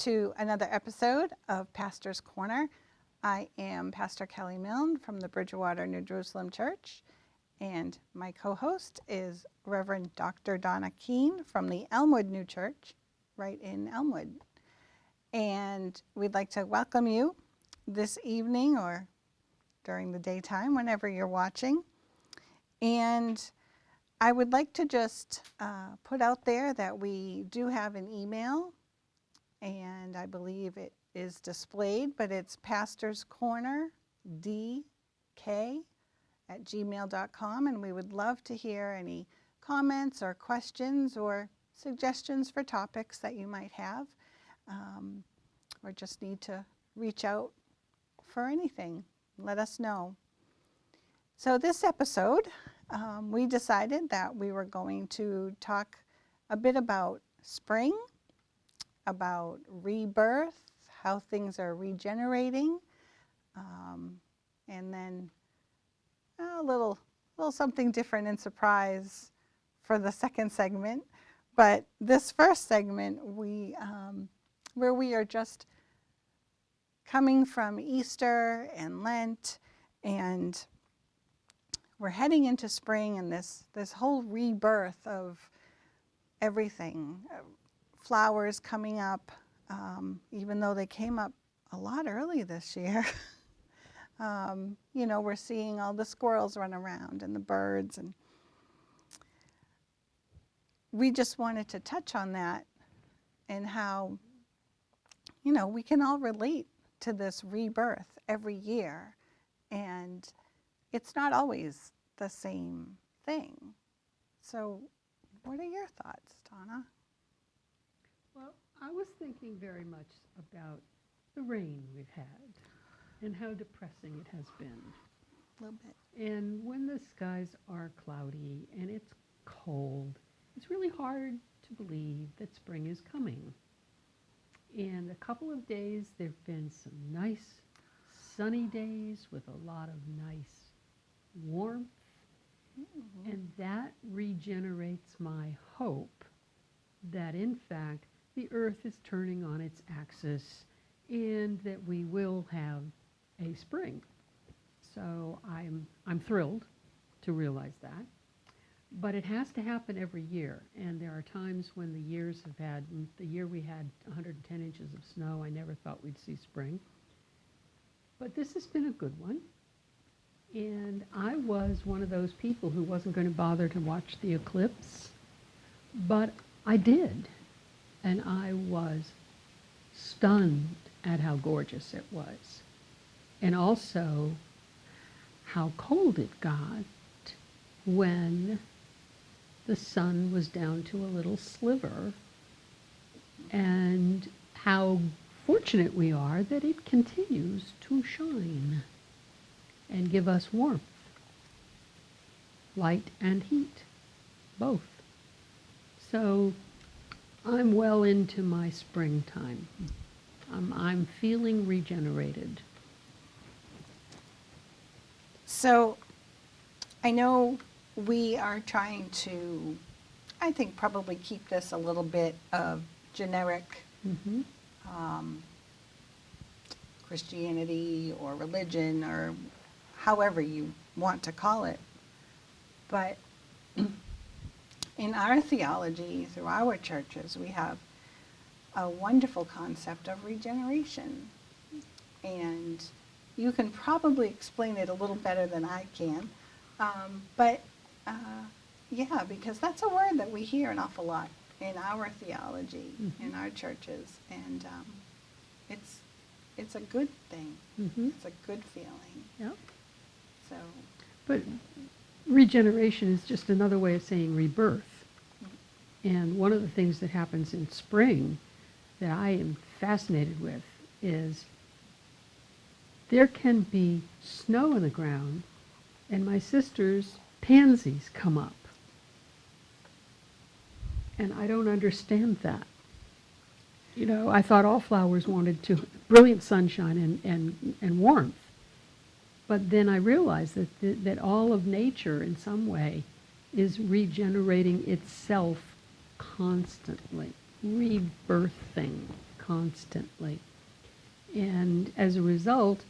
to another episode of Pastor's Corner. I am Pastor Kelly Milne from the Bridgewater New Jerusalem Church, and my co-host is Reverend Dr. Donna Keene from the Elmwood New Church, right in Elmwood. And we'd like to welcome you this evening or during the daytime, whenever you're watching. And I would like to just put out there that we do have an email, and I believe it is displayed, but it's pastorscornerdk@gmail.com, and we would love to hear any comments or questions or suggestions for topics that you might have, or just need to reach out for anything. Let us know. So this episode, we decided that we were going to talk a bit about spring, about rebirth, how things are regenerating, and then a little something different and surprise for the second segment. But this first segment, where we are just coming from Easter and Lent, and we're heading into spring and this whole rebirth of everything. Flowers coming up, even though they came up a lot early this year. We're seeing all the squirrels run around and the birds, and we just wanted to touch on that and how, we can all relate to this rebirth every year, and it's not always the same thing. So what are your thoughts, Donna? Well, I was thinking very much about the rain we've had and how depressing it has been. A little bit. And when the skies are cloudy and it's cold, it's really hard to believe that spring is coming. And a couple of days there have been some nice sunny days with a lot of nice warmth. Mm-hmm. And that regenerates my hope that in fact the earth is turning on its axis and that we will have a spring. So I'm thrilled to realize that. But it has to happen every year, and there are times when the year we had 110 inches of snow, I never thought we'd see spring. But this has been a good one, and I was one of those people who wasn't going to bother to watch the eclipse, but I did, and I was stunned at how gorgeous it was, and also how cold it got when the sun was down to a little sliver, and how fortunate we are that it continues to shine and give us warmth, light and heat, both. So I'm well into my springtime. I'm feeling regenerated. So I know we are trying to, I think, probably keep this a little bit of generic Christianity or religion or however you want to call it. But in our theology, through our churches, we have a wonderful concept of regeneration. And you can probably explain it a little better than I can. Because that's a word that we hear an awful lot in our theology, in our churches, and it's a good thing. It's a good feeling. Yep. So. But regeneration is just another way of saying rebirth. And one of the things that happens in spring that I am fascinated with is there can be snow on the ground, and my sister's pansies come up. And I don't understand that. I thought all flowers wanted brilliant sunshine and warmth. But then I realized that all of nature in some way is regenerating itself constantly, rebirthing constantly. And as a result,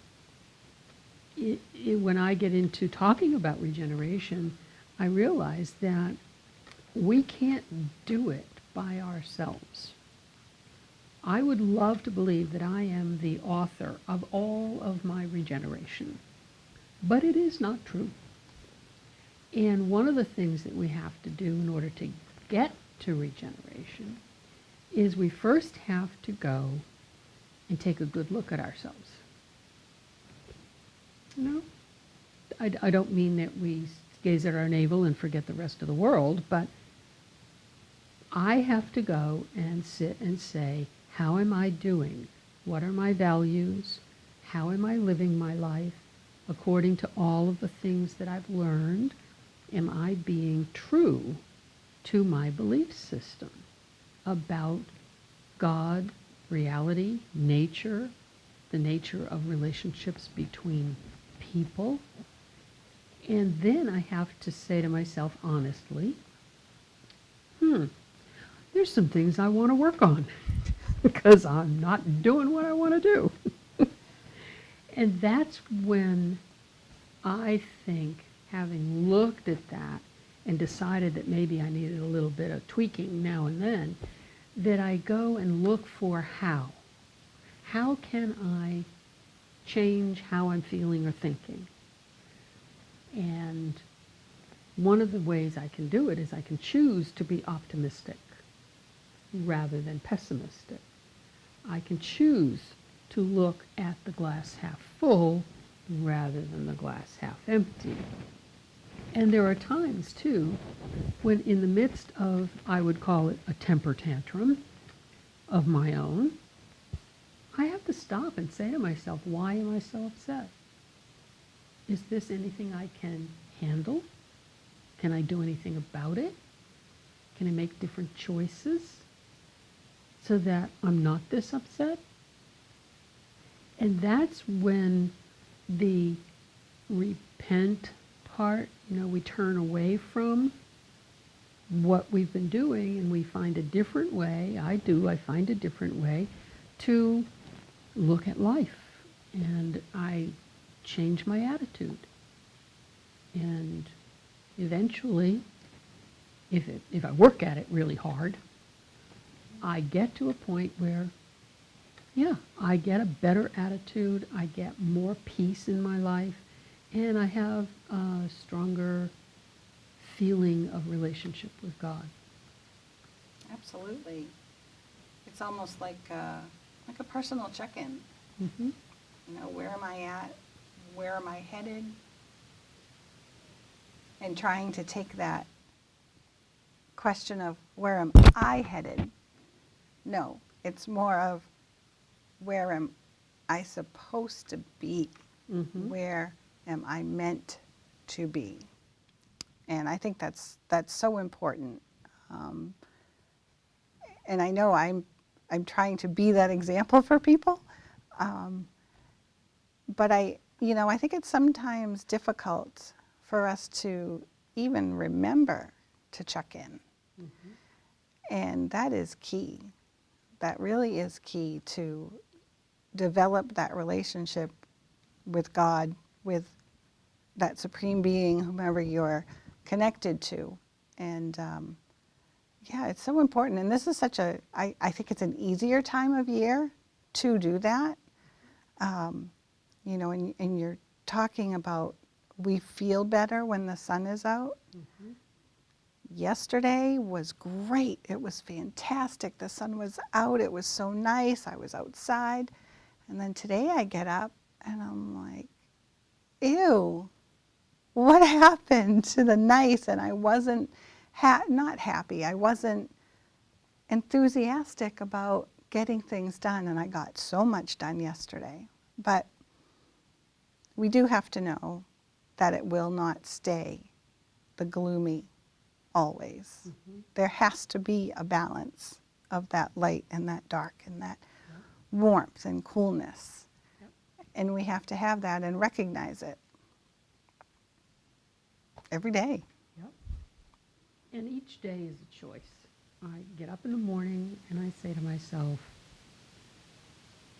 when I get into talking about regeneration, I realize that we can't do it by ourselves. I would love to believe that I am the author of all of my regeneration, but it is not true. And one of the things that we have to do in order to get to regeneration is we first have to go and take a good look at ourselves. No, I don't mean that we gaze at our navel and forget the rest of the world, but I have to go and sit and say, how am I doing? What are my values? How am I living my life according to all of the things that I've learned? Am I being true to my belief system about God, reality, nature, the nature of relationships between people? And then I have to say to myself honestly, there's some things I want to work on because I'm not doing what I want to do. And that's when I think, having looked at that and decided that maybe I needed a little bit of tweaking now and then, that I go and look for how. How can I change how I'm feeling or thinking? And one of the ways I can do it is I can choose to be optimistic rather than pessimistic. I can choose to look at the glass half full rather than the glass half empty. And there are times, too, when in the midst of, I would call it a temper tantrum of my own, I have to stop and say to myself, why am I so upset? Is this anything I can handle? Can I do anything about it? Can I make different choices so that I'm not this upset? And that's when the repent part, we turn away from what we've been doing and we find a different way, I find a different way to look at life. And I change my attitude. And eventually, if I work at it really hard, I get to a point where, I get a better attitude, I get more peace in my life, and I have a stronger feeling of relationship with God. Absolutely. It's almost like a personal check-in. Mm-hmm. Where am I at? Where am I headed? And trying to take that question of where am I headed? No, it's more of where am I supposed to be? Mm-hmm. Where am I meant to be? And I think that's so important. And I know I'm trying to be that example for people. But I think it's sometimes difficult for us to even remember to check in. Mm-hmm. And that is key. That really is key to develop that relationship with God, with that supreme being, whomever you're connected to. And it's so important. And this is I think it's an easier time of year to do that. And you're talking about we feel better when the sun is out. Mm-hmm. Yesterday was great. It was fantastic. The sun was out. It was so nice. I was outside. And then today I get up and I'm like, ew, what happened to the nice? And I wasn't not happy. I wasn't enthusiastic about getting things done. And I got so much done yesterday. But we do have to know that it will not stay the gloomy always. Mm-hmm. There has to be a balance of that light and that dark and that warmth and coolness. Yep. And we have to have that and recognize it every day. Yep. And each day is a choice. I get up in the morning and I say to myself,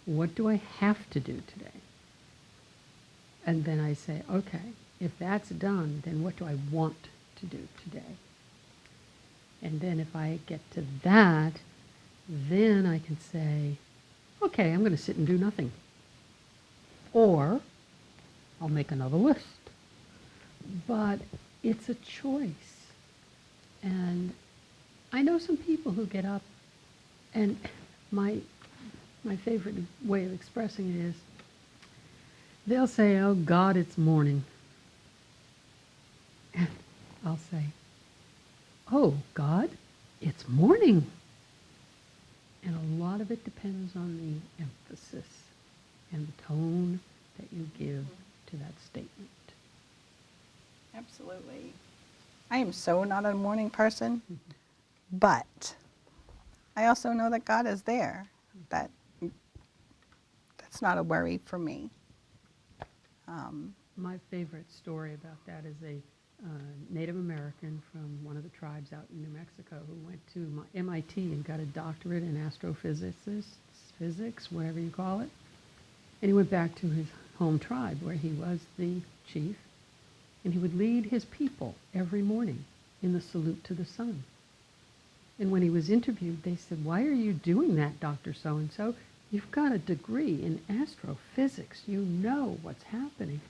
what do I have to do today? And then I say, okay, if that's done, then what do I want to do today? And then if I get to that, then I can say, okay, I'm going to sit and do nothing. Or I'll make another list. But it's a choice. And I know some people who get up, and my favorite way of expressing it is, they'll say, oh God, it's morning. And I'll say, oh God, it's morning. And a lot of it depends on the emphasis and the tone that you give to that statement. Absolutely. I am so not a morning person, but I also know that God is there. That's not a worry for me. My favorite story about that is a Native American from one of the tribes out in New Mexico who went to MIT and got a doctorate in physics, whatever you call it. And he went back to his home tribe where he was the chief, and he would lead his people every morning in the salute to the sun. And when he was interviewed, they said, why are you doing that, Dr. So-and-so? You've got a degree in astrophysics. You know what's happening.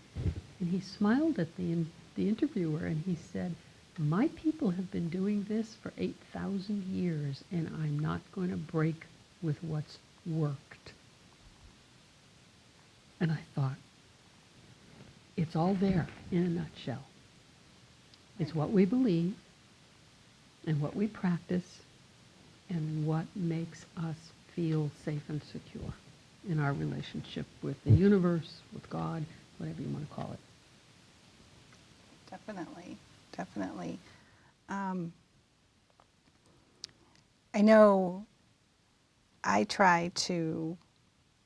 And he smiled at the interviewer and he said, my people have been doing this for 8,000 years and I'm not going to break with what's worked. And I thought, it's all there in a nutshell. It's what we believe and what we practice and what makes us feel safe and secure in our relationship with the universe, with God, whatever you want to call it. Definitely, definitely. I know I try to,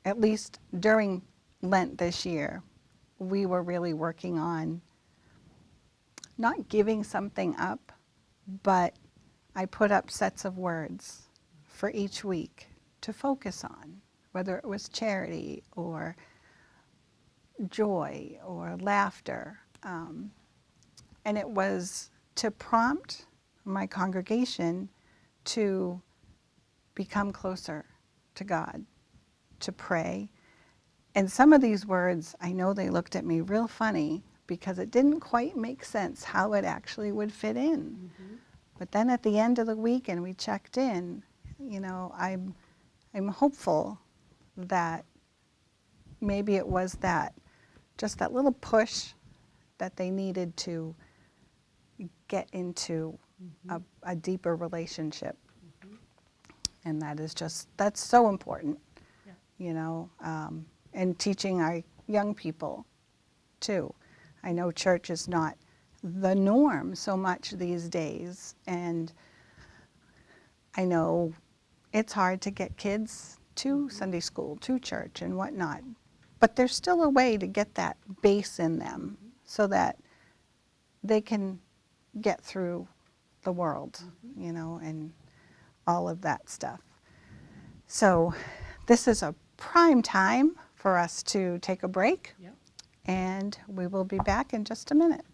at least during Lent this year, we were really working on not giving something up, but I put up sets of words for each week to focus on, whether it was charity or joy or laughter. And it was to prompt my congregation to become closer to God, to pray. And some of these words, I know they looked at me real funny because it didn't quite make sense how it actually would fit in. Mm-hmm. But then at the end of the week and we checked in, you know, I'm hopeful that maybe it was that, just that little push that they needed to get into a deeper relationship. Mm-hmm. And that is just, that's so important, you know, and teaching our young people too. I know church is not the norm so much these days, and I know it's hard to get kids to Sunday school, to church and whatnot, but there's still a way to get that base in them so that they can get through the world, you know, and all of that stuff. So this is a prime time for us to take a break, and we will be back in just a minute.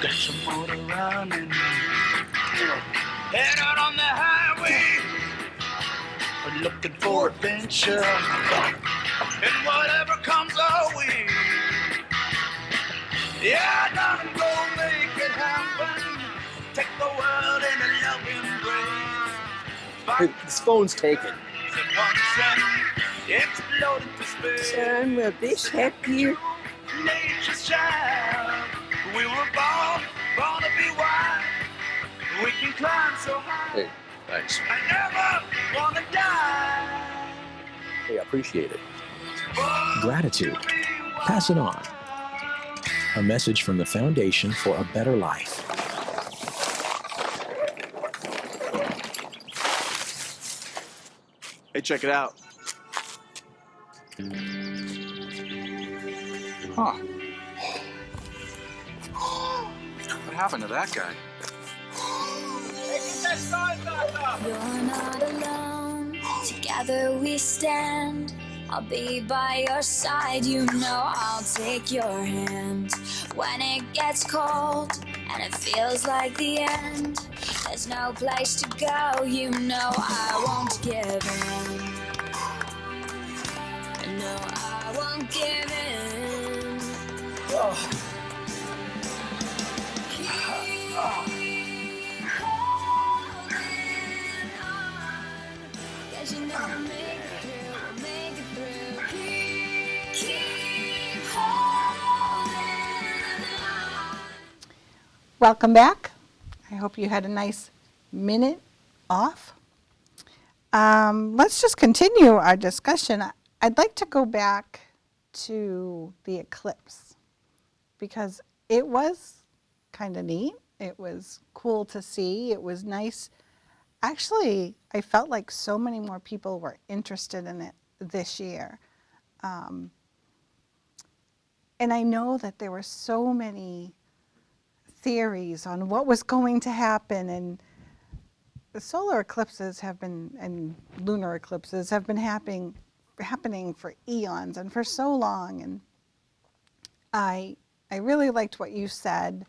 Got some motor running, head out on the highway, looking for adventure, and whatever comes our way. Yeah, darling, go make it happen. Take the world in a loving embrace. This phone's taken. Exploded to space. Son, will this help you? Nature's child. We were born to be wild. We can climb so high. Hey, thanks. I never wanna die. Hey, I appreciate it. Gratitude. Pass it on. A message from the Foundation for a Better Life. Hey, check it out. Huh. What happened to that guy? You're not alone. Together we stand. I'll be by your side. You know I'll take your hand. When it gets cold and it feels like the end, there's no place to go. You know I won't give in. No, I won't give in. Oh. Cause you know I'll make it through, I'll make it through. Keep holding on. Welcome back. I hope you had a nice minute off. Let's just continue our discussion. I'd like to go back to the eclipse because it was kind of neat. It was cool to see. It was nice. Actually, I felt like so many more people were interested in it this year. And I know that there were so many theories on what was going to happen, and the solar eclipses have been, and lunar eclipses have been happening for eons and for so long. And I really liked what you said,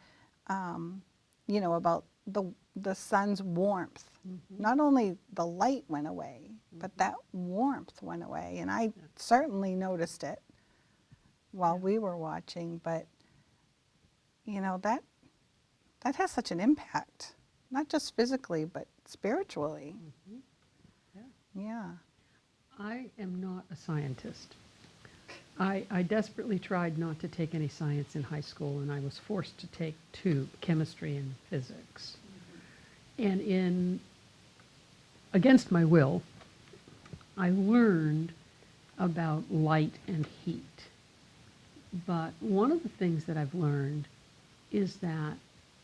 you know, about the sun's warmth. Mm-hmm. Not only the light went away, mm-hmm. but that warmth went away. And I certainly noticed it while we were watching. But, you know, that has such an impact, not just physically, but spiritually. Mm-hmm. Yeah. I am not a scientist. I desperately tried not to take any science in high school, and I was forced to take 2, chemistry and physics. Mm-hmm. And against my will, I learned about light and heat. But one of the things that I've learned is that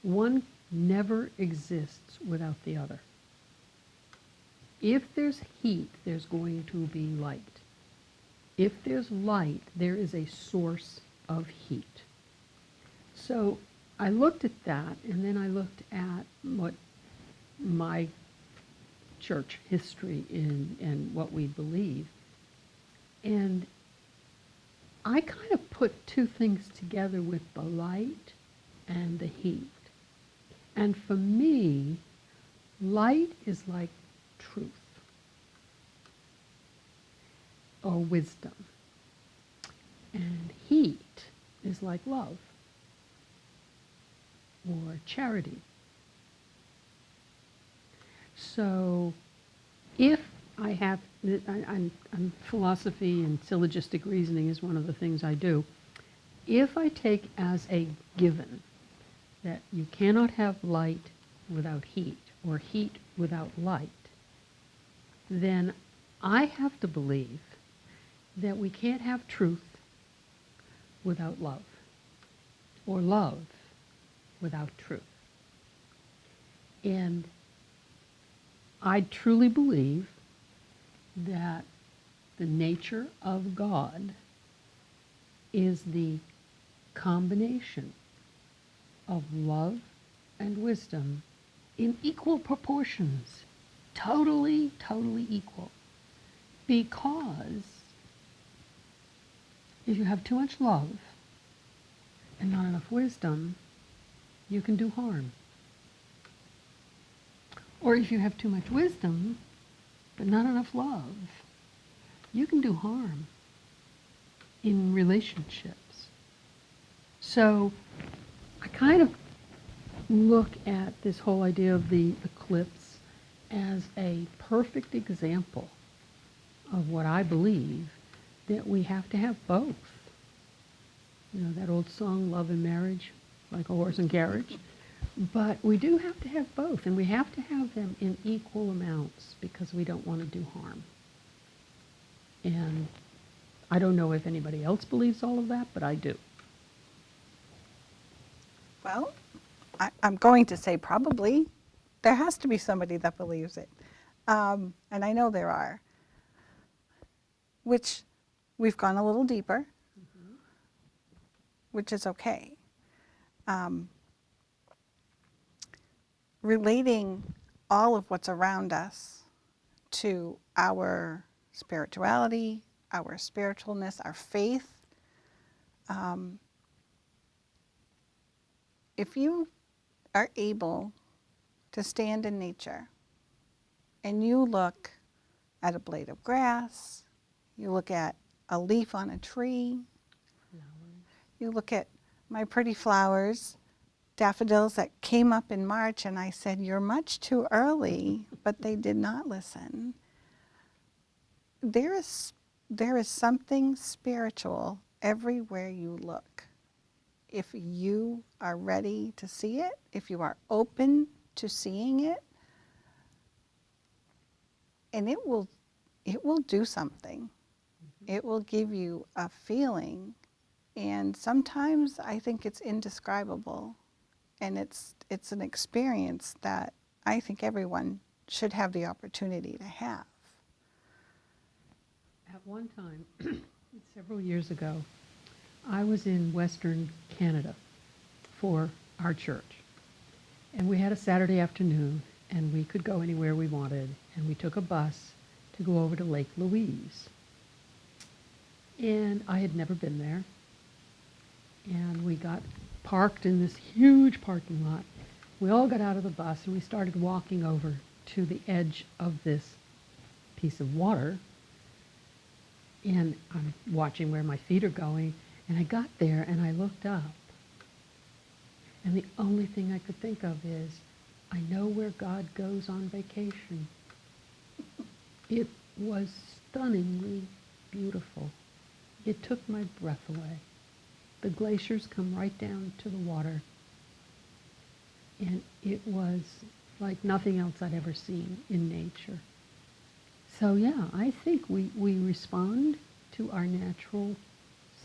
one never exists without the other. If there's heat, there's going to be light. If there's light, there is a source of heat. So I looked at that, and then I looked at what my church history and what we believe. And I kind of put 2 things together with the light and the heat. And for me, light is like truth or wisdom. And heat is like love or charity. So if I have, I'm philosophy and syllogistic reasoning is one of the things I do. If I take as a given that you cannot have light without heat or heat without light, then I have to believe that we can't have truth without love, or love without truth. And I truly believe that the nature of God is the combination of love and wisdom in equal proportions, totally equal. Because if you have too much love and not enough wisdom, you can do harm. Or if you have too much wisdom but not enough love, you can do harm in relationships. So I kind of look at this whole idea of the eclipse as a perfect example of what I believe, that we have to have both. You know, that old song, Love and Marriage, like a horse and carriage. But we do have to have both, and we have to have them in equal amounts because we don't want to do harm. And I don't know if anybody else believes all of that, but I do. Well, I'm going to say probably. There has to be somebody that believes it. And I know there are. Which we've gone a little deeper. which is okay. Relating all of what's around us to our spirituality, our spiritualness, our faith. If you are able to stand in nature and you look at a blade of grass, you look at a leaf on a tree, you look at my pretty flowers, daffodils that came up in March, and I said, "You're much too early," but they did not listen. There is something spiritual everywhere you look. If you are ready to see it, if you are open to seeing it, and it will do something. It will give you a feeling, and sometimes I think it's indescribable, and it's an experience that I think everyone should have the opportunity to have. At one time, several years ago, I was in Western Canada for our church. And we had a Saturday afternoon, and we could go anywhere we wanted. And we took a bus to go over to Lake Louise. And I had never been there. And we got parked in this huge parking lot. We all got out of the bus, and we started walking over to the edge of this piece of water. And I'm watching where my feet are going. And I got there, and I looked up. And the only thing I could think of is, I know where God goes on vacation. It was stunningly beautiful. It took my breath away. The glaciers come right down to the water. And it was like nothing else I'd ever seen in nature. So yeah, I think we respond to our natural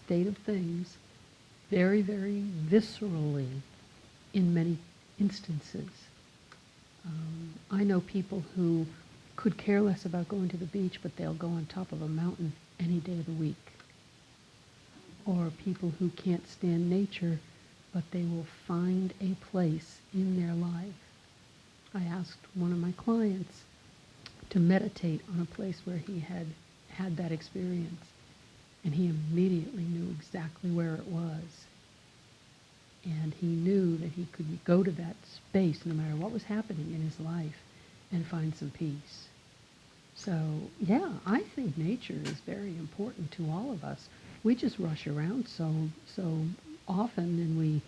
state of things very, very viscerally in many instances. I know people who could care less about going to the beach, but they'll go on top of a mountain any day of the week. Or people who can't stand nature, but they will find a place in their life. I asked one of my clients to meditate on a place where he had had that experience, and he immediately knew exactly where it was. And he knew that he could go to that space no matter what was happening in his life and find some peace. So, yeah, I think nature is very important to all of us. We just rush around so often, and we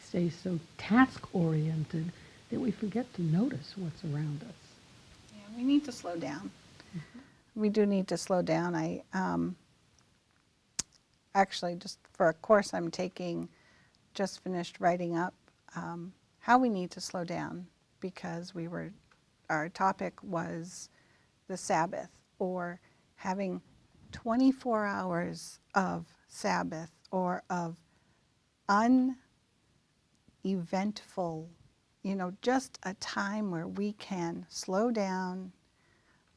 stay so task-oriented that we forget to notice what's around us. Yeah, we need to slow down. Mm-hmm. We do need to slow down. I actually, just for a course I'm taking, just finished writing up how we need to slow down, because our topic was the Sabbath, or having 24 hours of Sabbath, or of uneventful, just a time where we can slow down,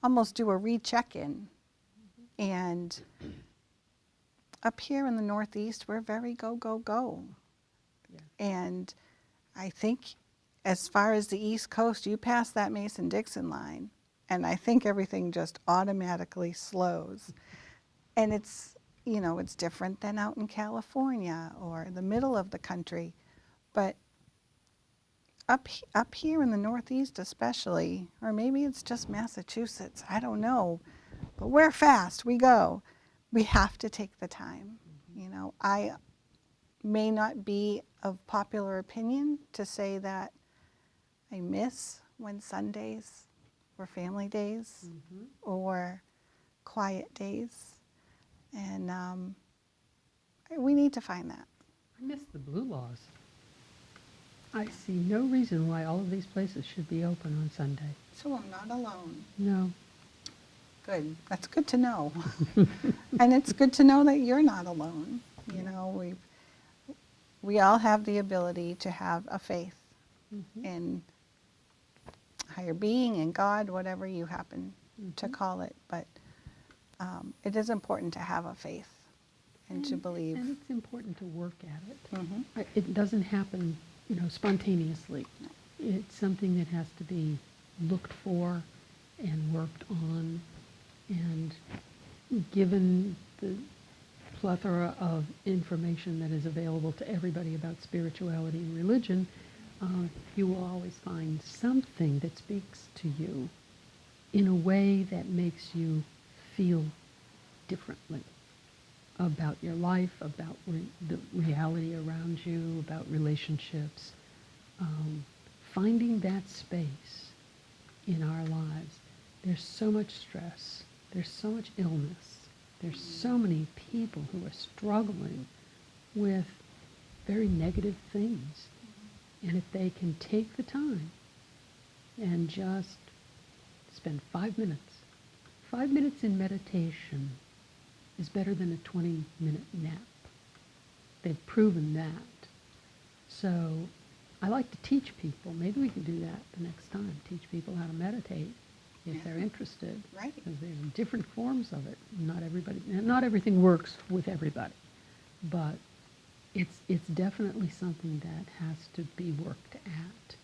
almost do a recheck-in. And up here in the Northeast, we're very go, go, go. Yeah. And I think as far as the East Coast, you pass that Mason-Dixon line, and I think everything just automatically slows. And it's, it's different than out in California or the middle of the country. But up here in the Northeast especially, or maybe it's just Massachusetts, I don't know, but we're fast, we go. We have to take the time. I may not be of popular opinion to say that I miss when Sundays were family days, mm-hmm. or quiet days. And we need to find that. I miss the blue laws. I see no reason why all of these places should be open on Sunday. So I'm not alone. No. Good. That's good to know. And it's good to know that you're not alone. We all have the ability to have a faith, mm-hmm. in higher being, in God, whatever you happen, mm-hmm. to call it. But it is important to have a faith. and to believe. And it's important to work at it. Mhm. It doesn't happen, spontaneously. It's something that has to be looked for and worked on. And given the plethora of information that is available to everybody about spirituality and religion, you will always find something that speaks to you in a way that makes you feel differently about your life, about the reality around you, about relationships. Finding that space in our lives. There's so much stress. There's so much illness. There's so many people who are struggling with very negative things. And if they can take the time and just spend 5 minutes in meditation is better than a 20-minute nap. They've proven that. So I like to teach people. Maybe we can do that the next time. Teach people how to meditate if they're interested. Right. Because there's different forms of it. Not everything works with everybody. But it's definitely something that has to be worked at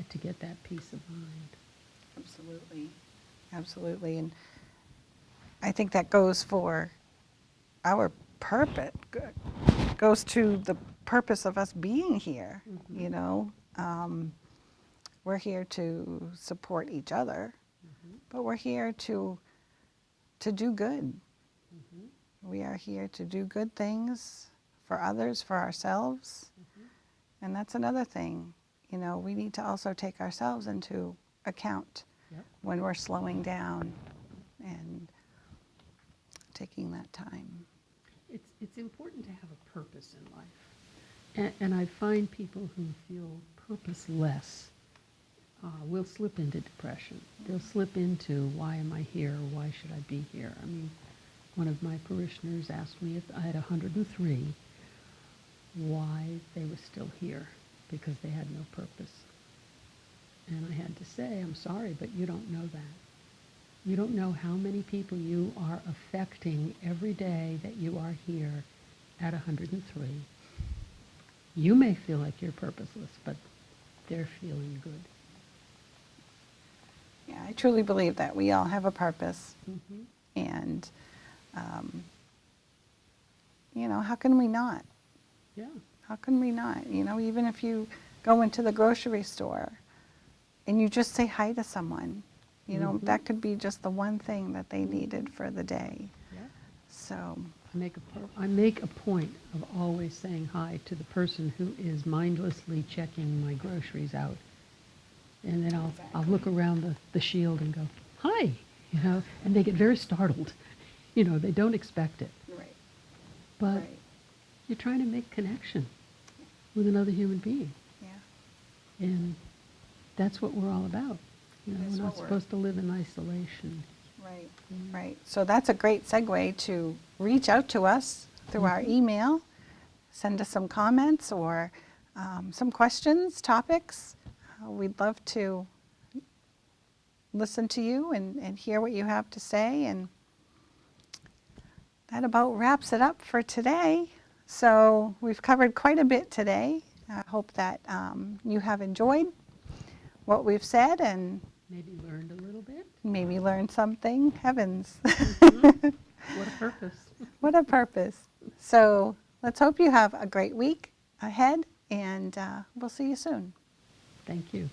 to get that peace of mind. Absolutely. Absolutely. And I think that goes for our purpose, goes to the purpose of us being here, We're here to support each other, but we're here to do good. We are here to do good things for others, for ourselves. And that's another thing, we need to also take ourselves into account when we're slowing down and taking that time. It's important to have a purpose in life. And I find people who feel purposeless will slip into depression. They'll slip into, why am I here? Why should I be here? I mean, one of my parishioners asked me if I had 103 why they were still here, because they had no purpose. And I had to say, I'm sorry, but you don't know that. You don't know how many people you are affecting every day that you are here at 103. You may feel like you're purposeless, but they're feeling good. Yeah, I truly believe that we all have a purpose. And, how can we not? Yeah. How can we not? Even if you go into the grocery store and you just say hi to someone, that could be just the one thing that they needed for the day. Yeah. So I make a point of always saying hi to the person who is mindlessly checking my groceries out. And then I'll look around the shield and go, hi, and they get very startled. They don't expect it. right. But you're trying to make connection with another human being. Yeah. And that's what we're all about. That's We're not what we're- supposed to live in isolation. Right. Right. So that's a great segue to reach out to us through our email. Send us some comments or some questions, topics. We'd love to listen to you and hear what you have to say. And that about wraps it up for today. So we've covered quite a bit today. I hope that you have enjoyed what we've said and Maybe learned a little bit. maybe learned something. Heavens. What a purpose. What a purpose. So let's hope you have a great week ahead, and we'll see you soon. Thank you.